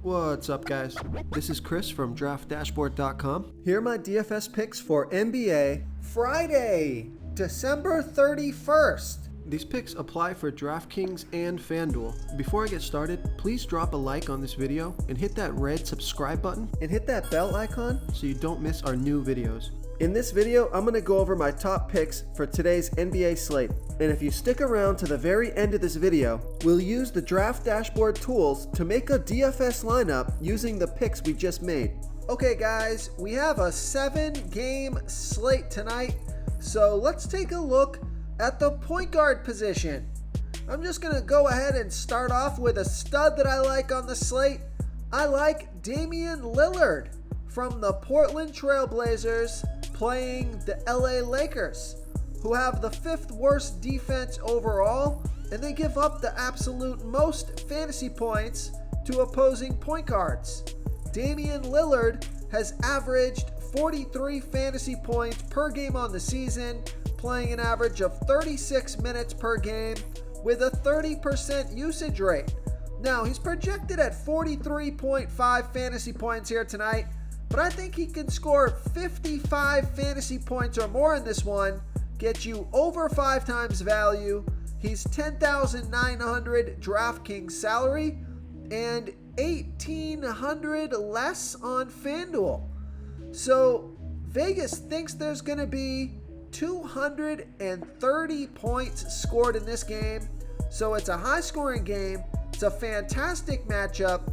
What's up, guys? This is Chris from DraftDashboard.com. Here are my DFS picks for NBA Friday, December 31st. These picks apply for DraftKings and FanDuel. Before I get started, please drop a like on this video and hit that red subscribe button and hit that bell icon so you don't miss our new videos. In this video, I'm going to go over my top picks for today's NBA slate. And if you stick around to the very end of this video, we'll use the Draft Dashboard tools to make a DFS lineup using the picks we just made. Okay guys, we have a 7-game slate tonight, so let's take a look at the point guard position. I'm just going to go ahead and start off with a stud that I like on the slate. I like Damian Lillard from the Portland Trail Blazers playing the LA Lakers, who have the 5th worst defense overall, and they give up the absolute most fantasy points to opposing point guards. Damian Lillard has averaged 43 fantasy points per game on the season, playing an average of 36 minutes per game with a 30% usage rate. Now, he's projected at 43.5 fantasy points here tonight, but I think he can score 55 fantasy points or more in this one, get you over 5 times value. He's 10,900 DraftKings salary and 1,800 less on FanDuel. So Vegas thinks there's going to be 230 points scored in this game. So it's a high-scoring game. It's a fantastic matchup.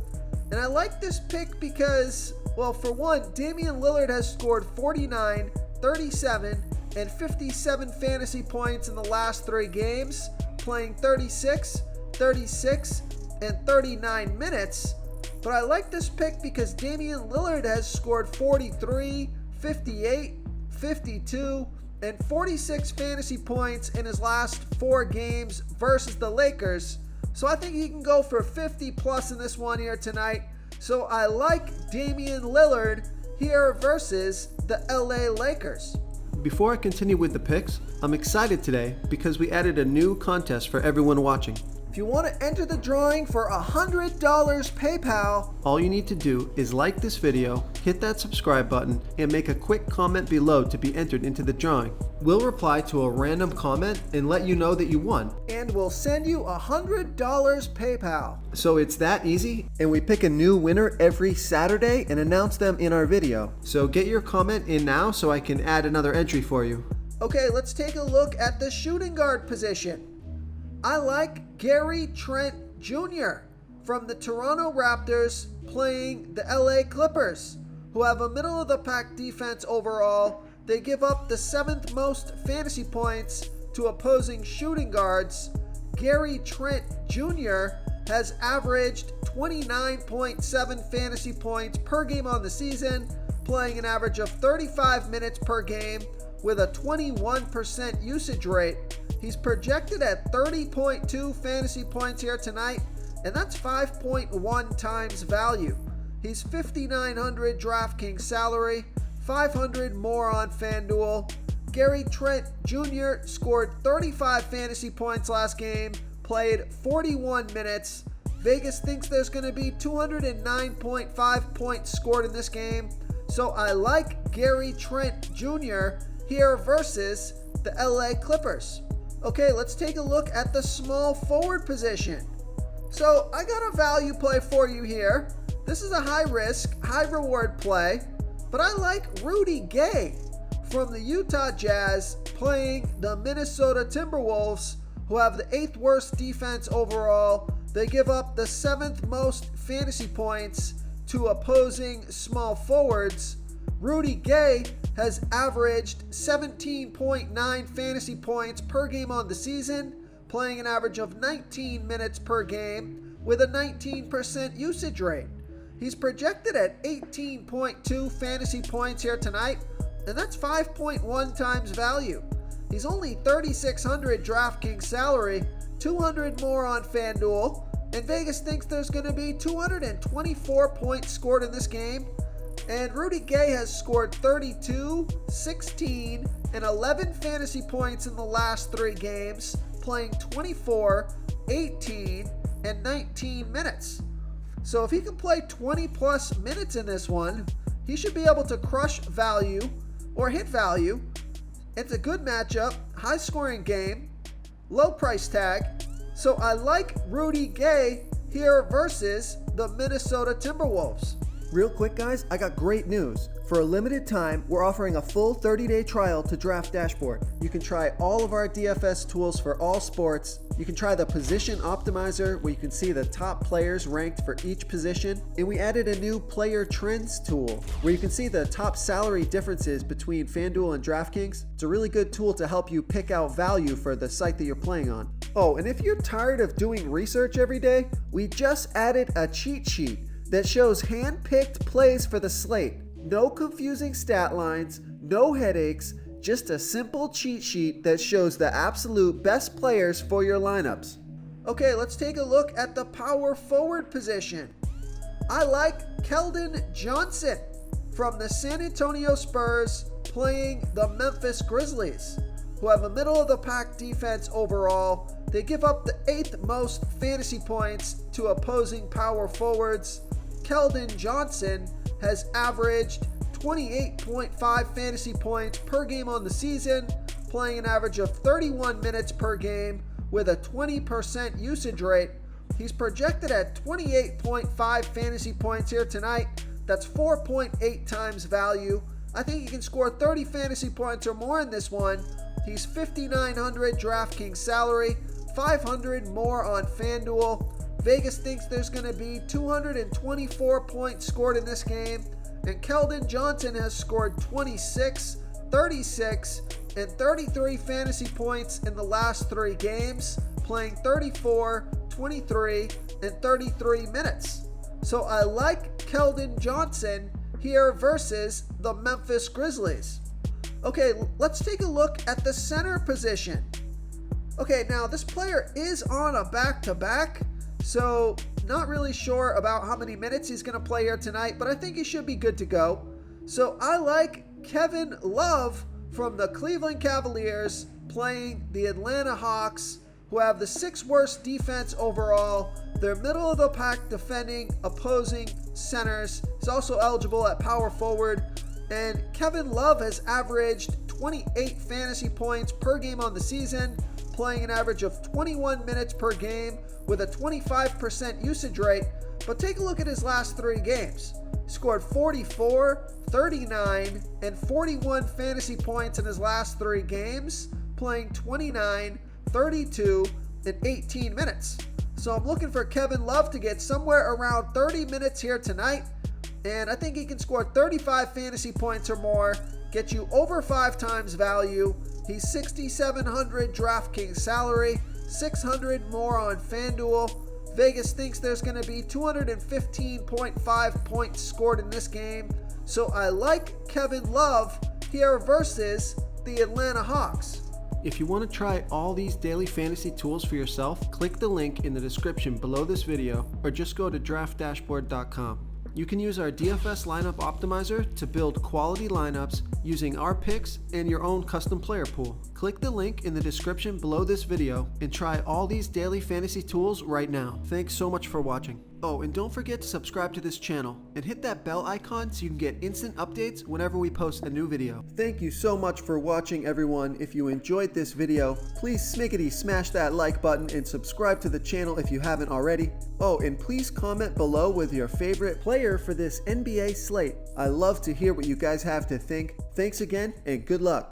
And I like this pick because, well, for one, Damian Lillard has scored 49, 37, and 57 fantasy points in the last 3 games, playing 36, 36, and 39 minutes. But I like this pick because Damian Lillard has scored 43, 58, 52, and 46 fantasy points in his last 4 games versus the Lakers. So I think he can go for 50 plus in this one here tonight. So I like Damian Lillard here versus the LA Lakers. Before I continue with the picks, I'm excited today because we added a new contest for everyone watching. If you want to enter the drawing for $100 PayPal, all you need to do is like this video, hit that subscribe button, and make a quick comment below to be entered into the drawing. We'll reply to a random comment and let you know that you won. And we'll send you $100 PayPal. So it's that easy, and we pick a new winner every Saturday and announce them in our video. So get your comment in now so I can add another entry for you. Okay, let's take a look at the shooting guard position. I like Gary Trent Jr. from the Toronto Raptors playing the LA Clippers, who have a middle-of-the-pack defense overall. They give up the 7th most fantasy points to opposing shooting guards. Gary Trent Jr. has averaged 29.7 fantasy points per game on the season, playing an average of 35 minutes per game with a 21% usage rate. He's projected at 30.2 fantasy points here tonight, and that's 5.1 times value. He's 5,900 DraftKings salary, 500 more on FanDuel. Gary Trent Jr. scored 35 fantasy points last game, played 41 minutes. Vegas thinks there's going to be 209.5 points scored in this game, so I like Gary Trent Jr. here versus the LA Clippers. Okay, let's take a look at the small forward position. So I got a value play for you here. This is a high risk, high reward play, but I like Rudy Gay from the Utah Jazz playing the Minnesota Timberwolves, who have the 8th worst defense overall. They give up the 7th most fantasy points to opposing small forwards. Rudy Gay has averaged 17.9 fantasy points per game on the season, playing an average of 19 minutes per game with a 19% usage rate. He's projected at 18.2 fantasy points here tonight, and that's 5.1 times value. He's only 3,600 DraftKings salary, 200 more on FanDuel, and Vegas thinks there's going to be 224 points scored in this game. And Rudy Gay has scored 32, 16, and 11 fantasy points in the last 3 games, playing 24, 18, and 19 minutes. So if he can play 20 plus minutes in this one, he should be able to crush value or hit value. It's a good matchup, high scoring game, low price tag. So I like Rudy Gay here versus the Minnesota Timberwolves. Real quick, guys, I got great news. For a limited time, we're offering a full 30-day trial to Draft Dashboard. You can try all of our DFS tools for all sports. You can try the position optimizer where you can see the top players ranked for each position. And we added a new player trends tool where you can see the top salary differences between FanDuel and DraftKings. It's a really good tool to help you pick out value for the site that you're playing on. Oh, and if you're tired of doing research every day, we just added a cheat sheet that shows hand-picked plays for the slate. No confusing stat lines, no headaches, just a simple cheat sheet that shows the absolute best players for your lineups. Okay, let's take a look at the power forward position. I like Keldon Johnson from the San Antonio Spurs playing the Memphis Grizzlies, who have a middle-of-the-pack defense overall. They give up the 8th most fantasy points to opposing power forwards. Keldon Johnson has averaged 28.5 fantasy points per game on the season, playing an average of 31 minutes per game with a 20% usage rate. He's projected at 28.5 fantasy points here tonight. That's 4.8 times value. I think he can score 30 fantasy points or more in this one. He's $5,900 DraftKings salary, $500 more on FanDuel. Vegas thinks there's going to be 224 points scored in this game, and Keldon Johnson has scored 26, 36, and 33 fantasy points in the last 3 games, playing 34, 23, and 33 minutes. So I like Keldon Johnson here versus the Memphis Grizzlies. Okay, let's take a look at the center position. Okay, now this player is on a back-to-back, so not really sure about how many minutes he's going to play here tonight, but I think he should be good to go. So I like Kevin Love from the Cleveland Cavaliers playing the Atlanta Hawks, who have the 6th worst defense overall. They're middle of the pack defending opposing centers. He's also eligible at power forward. And Kevin Love has averaged 28 fantasy points per game on the season, playing an average of 21 minutes per game with a 25% usage rate. But take a look at his last 3 games. He scored 44, 39, and 41 fantasy points in his last 3 games, playing 29, 32, and 18 minutes. So I'm looking for Kevin Love to get somewhere around 30 minutes here tonight, and I think he can score 35 fantasy points or more, get you over 5 times value. He's $6,700 DraftKings salary, $600 more on FanDuel. Vegas thinks there's going to be 215.5 points scored in this game. So I like Kevin Love here versus the Atlanta Hawks. If you want to try all these daily fantasy tools for yourself, click the link in the description below this video or just go to draftdashboard.com. You can use our DFS lineup optimizer to build quality lineups using our picks and your own custom player pool. Click the link in the description below this video and try all these daily fantasy tools right now. Thanks so much for watching. Oh, and don't forget to subscribe to this channel and hit that bell icon so you can get instant updates whenever we post a new video. Thank you so much for watching, everyone. If you enjoyed this video, please smash that like button and subscribe to the channel if you haven't already. Oh, and please comment below with your favorite player for this NBA slate. I love to hear what you guys have to think. Thanks again and good luck.